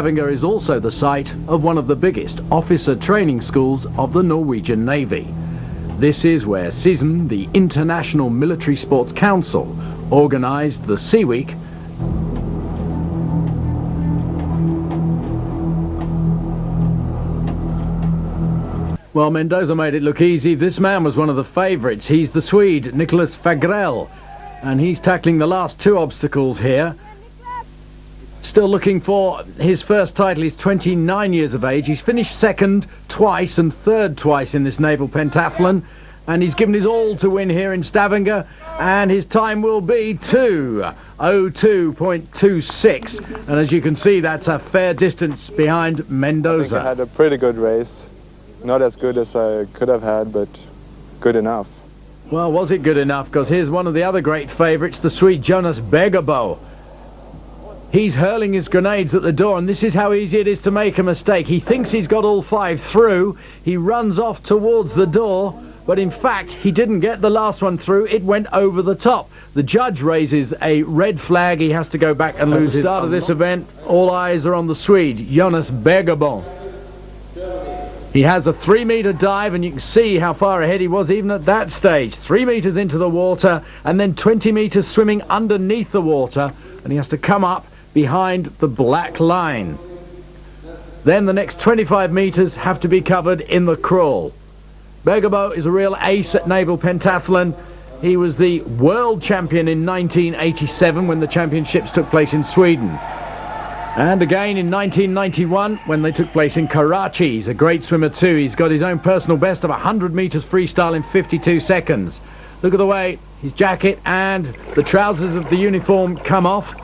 Stavanger is also the site of one of the biggest officer training schools of the Norwegian Navy. This is where CISM, the International Military Sports Council, organised the Sea Week. Well, Mendoza made it look easy. This man was one of the favourites. He's the Swede, Nicholas Fagrell, and he's tackling the last two obstacles here. Still looking for his first title. He's 29 years of age. He's finished second twice and third twice in this Naval Pentathlon, and he's given his all to win here in Stavanger, and his time will be 2:02.26, and as you can see, that's a fair distance behind Mendoza. I think I had a pretty good race. Not as good as I could have had, but good enough. Well, was it good enough? Because here's one of the other great favourites, the Swede Jonas Bergabo. He's hurling his grenades at the door, and this is how easy it is to make a mistake. He thinks he's got all five through. He runs off towards the door, but in fact, he didn't get the last one through. It went over the top. The judge raises a red flag. He has to go back and lose his... At the start of this event, all eyes are on the Swede, Jonas Bergabo. He has a 3-metre dive, and you can see how far ahead he was even at that stage. 3 metres into the water, and then 20 metres swimming underneath the water, and he has to come up behind the black line. Then the next 25 metres have to be covered in the crawl. Bergabo is a real ace at Naval Pentathlon. He was the world champion in 1987 when the championships took place in Sweden. And again in 1991 when they took place in Karachi. He's a great swimmer too. He's got his own personal best of 100 metres freestyle in 52 seconds. Look at the way his jacket and the trousers of the uniform come off.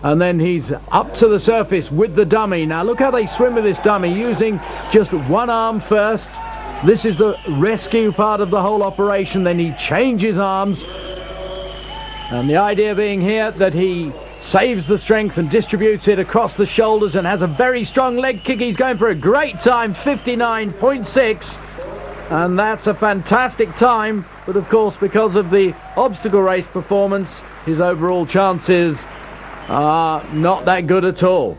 And then he's up to the surface with the dummy. Now look how they swim with this dummy, using just one arm first. This is the rescue part of the whole operation. Then he changes arms. And the idea being here that he saves the strength and distributes it across the shoulders and has a very strong leg kick. He's going for a great time, 59.6, and that's a fantastic time, but of course because of the obstacle race performance, his overall chances are not that good at all.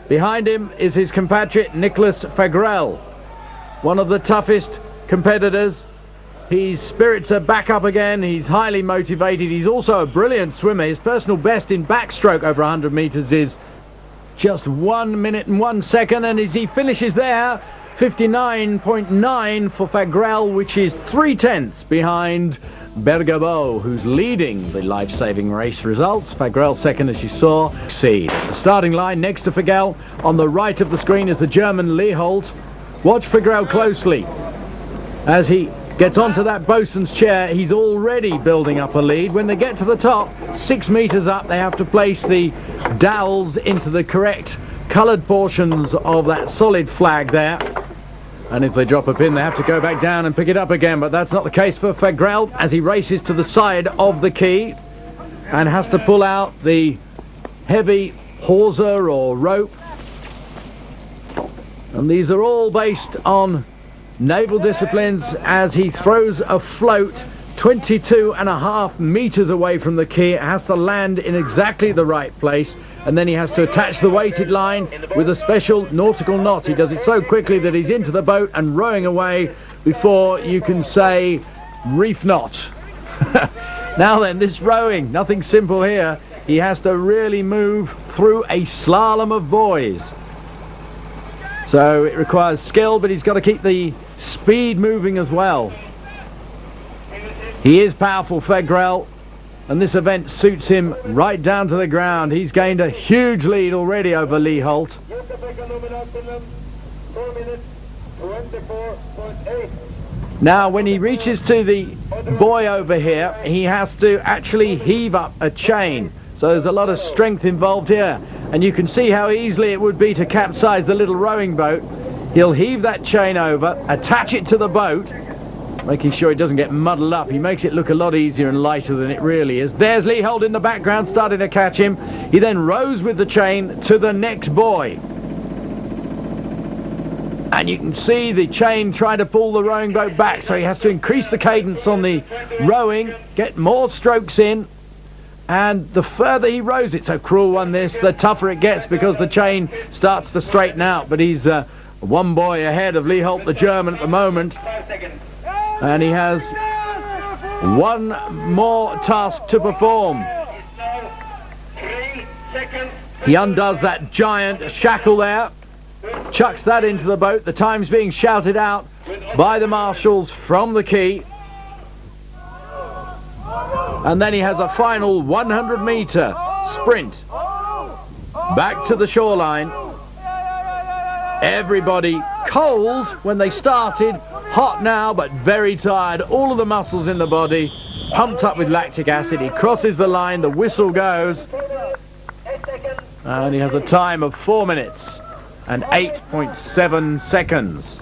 Behind him is his compatriot Nicholas Fagrell, one of the toughest competitors. His spirits are back up again. He's highly motivated. He's also a brilliant swimmer. His personal best in backstroke over 100 metres is just 1 minute and 1 second, and as he finishes there, 59.9 for Fagrell, which is 3/10 behind Bergabo, who's leading the life-saving race results. Fagrell second, as you saw. The starting line next to Fagrell on the right of the screen is the German Leopold. Watch Fagrell closely as he gets onto that bosun's chair. He's already building up a lead. When they get to the top, 6 metres up, they have to place the dowels into the correct coloured portions of that solid flag there. And if they drop a pin, they have to go back down and pick it up again. But that's not the case for Fagrell as he races to the side of the quay and has to pull out the heavy hawser or rope. And these are all based on naval disciplines as he throws a float 22.5 metres away from the quay. It has to land in exactly the right place, and then he has to attach the weighted line with a special nautical knot. He does it so quickly that he's into the boat and rowing away before you can say reef knot. Now then, this rowing, nothing simple here. He has to really move through a slalom of buoys. So it requires skill, but he's got to keep the speed moving as well. He is powerful, Fagrell, and this event suits him right down to the ground. He's gained a huge lead already over Lee Holt. Now when he reaches to the buoy over here, he has to actually heave up a chain. So there's a lot of strength involved here, and you can see how easily it would be to capsize the little rowing boat. He'll heave that chain over, attach it to the boat, making sure it doesn't get muddled up. He makes it look a lot easier and lighter than it really is. There's Lee Holt in the background starting to catch him. He then rows with the chain to the next buoy. And you can see the chain trying to pull the rowing boat back, so he has to increase the cadence on the rowing, get more strokes in. And the further he rows, it's a cruel one this, the tougher it gets because the chain starts to straighten out. But he's one boy ahead of Lee Holt, the German, at the moment. And he has one more task to perform. He undoes that giant shackle there, chucks that into the boat. The time's being shouted out by the marshals from the quay. And then he has a final 100-meter sprint back to the shoreline. Everybody cold when they started, hot now but very tired, all of the muscles in the body pumped up with lactic acid. He crosses the line, the whistle goes, and he has a time of 4 minutes and 8.7 seconds.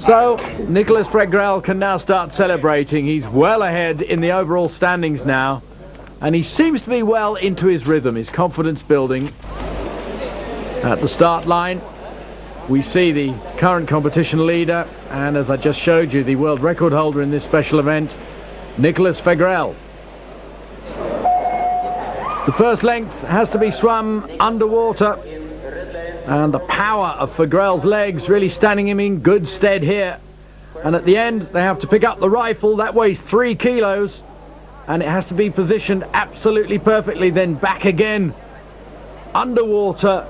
So Nicholas Fregrell can now start celebrating. He's well ahead in the overall standings now, and he seems to be well into his rhythm, his confidence building. At the start line we see the current competition leader, and as I just showed you, the world record holder in this special event, Nicholas Fregrell. The first length has to be swum underwater, and the power of Fregrell's legs really standing him in good stead here. And at the end they have to pick up the rifle that weighs 3 kilos, and it has to be positioned absolutely perfectly, then back again underwater.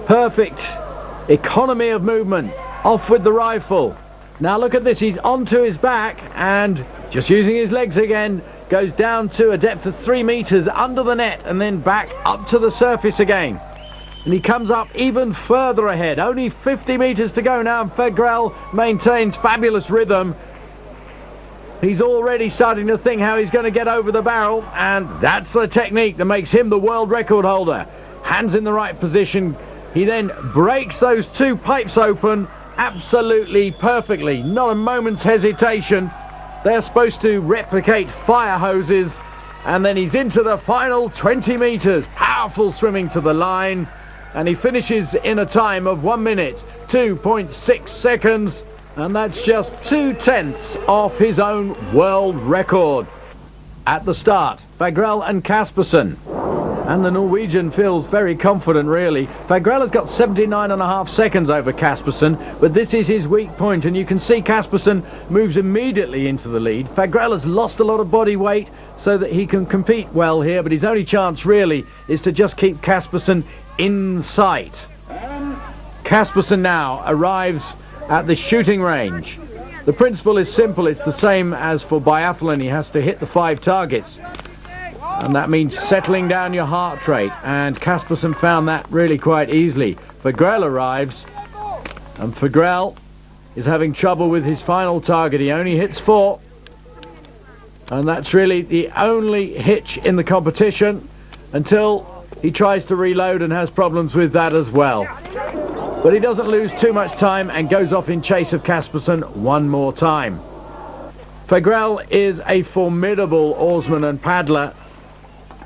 Perfect economy of movement, off with the rifle. Now look at this, he's onto his back and just using his legs again, goes down to a depth of 3 meters under the net and then back up to the surface again. And he comes up even further ahead. Only 50 meters to go now, and Fregrell maintains fabulous rhythm. He's already starting to think how he's going to get over the barrel, and that's the technique that makes him the world record holder. Hands in the right position. He then breaks those 2 pipes open absolutely perfectly. Not a moment's hesitation. They're supposed to replicate fire hoses. And then he's into the final 20 meters. Powerful swimming to the line. And he finishes in a time of 1 minute, 2.6 seconds. And that's just 2/10 off his own world record. At the start, Fregrell and Kaspersen. And the Norwegian feels very confident, really. Fregrell has got 79.5 seconds over Kaspersen, but this is his weak point, and you can see Kaspersen moves immediately into the lead. Fregrell has lost a lot of body weight so that he can compete well here, but his only chance really is to just keep Kaspersen in sight. Kaspersen now arrives at the shooting range. The principle is simple. It's the same as for biathlon. He has to hit the 5 targets. And that means settling down your heart rate, and Kaspersen found that really quite easily. Fregrell arrives, and Fregrell is having trouble with his final target. He only hits 4, and that's really the only hitch in the competition until he tries to reload and has problems with that as well. But he doesn't lose too much time and goes off in chase of Kaspersen one more time. Fregrell is a formidable oarsman and paddler,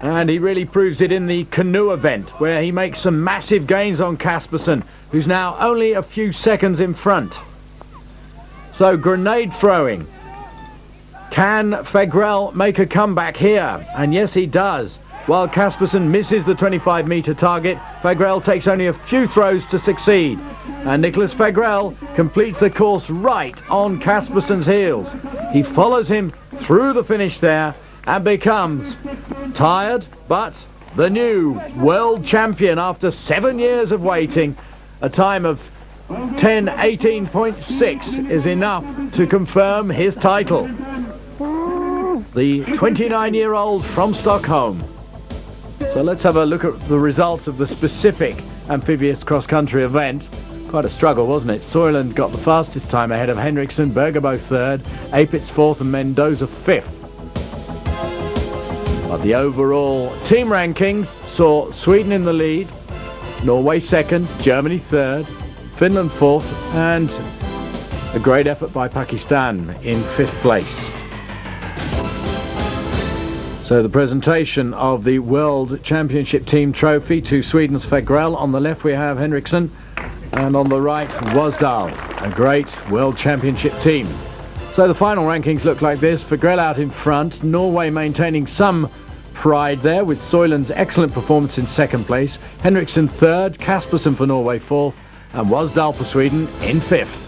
and he really proves it in the canoe event, where he makes some massive gains on Kaspersen, who's now only a few seconds in front. So grenade throwing. Can Fregrell make a comeback here? And yes, he does. While Kaspersen misses the 25-meter target, Fregrell takes only a few throws to succeed. And Nicholas Fregrell completes the course right on Kaspersen's heels. He follows him through the finish there and becomes tired but the new world champion after 7 years of waiting. A time of 10:18.6 is enough to confirm his title. The 29-year-old from Stockholm. So let's have a look at the results of the specific amphibious cross-country event. Quite a struggle, wasn't it? Soyland got the fastest time ahead of Henriksen, Bergerbo 3rd, Apitz 4th and Mendoza 5th. But the overall team rankings saw Sweden in the lead, Norway 2nd, Germany 3rd, Finland 4th, and a great effort by Pakistan in 5th place. So the presentation of the World Championship Team Trophy to Sweden's Fregrell. On the left we have Henriksen, and on the right Wasdal, a great World Championship team. So the final rankings look like this. Fagrell out in front, Norway maintaining some pride there with Soiland's excellent performance in second place, Henriksen third, Kaspersen for Norway fourth, and Wasdal for Sweden in fifth.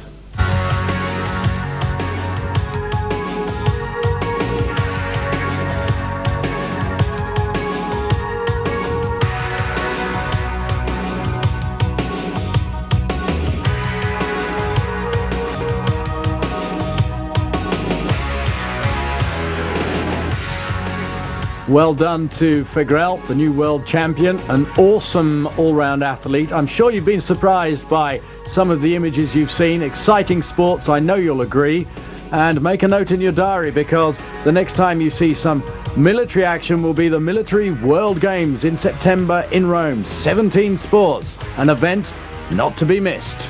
Well done to Fagrell, the new world champion, an awesome all-round athlete. I'm sure you've been surprised by some of the images you've seen. Exciting sports, I know you'll agree. And make a note in your diary, because the next time you see some military action will be the Military World Games in September in Rome. 17 sports, an event not to be missed.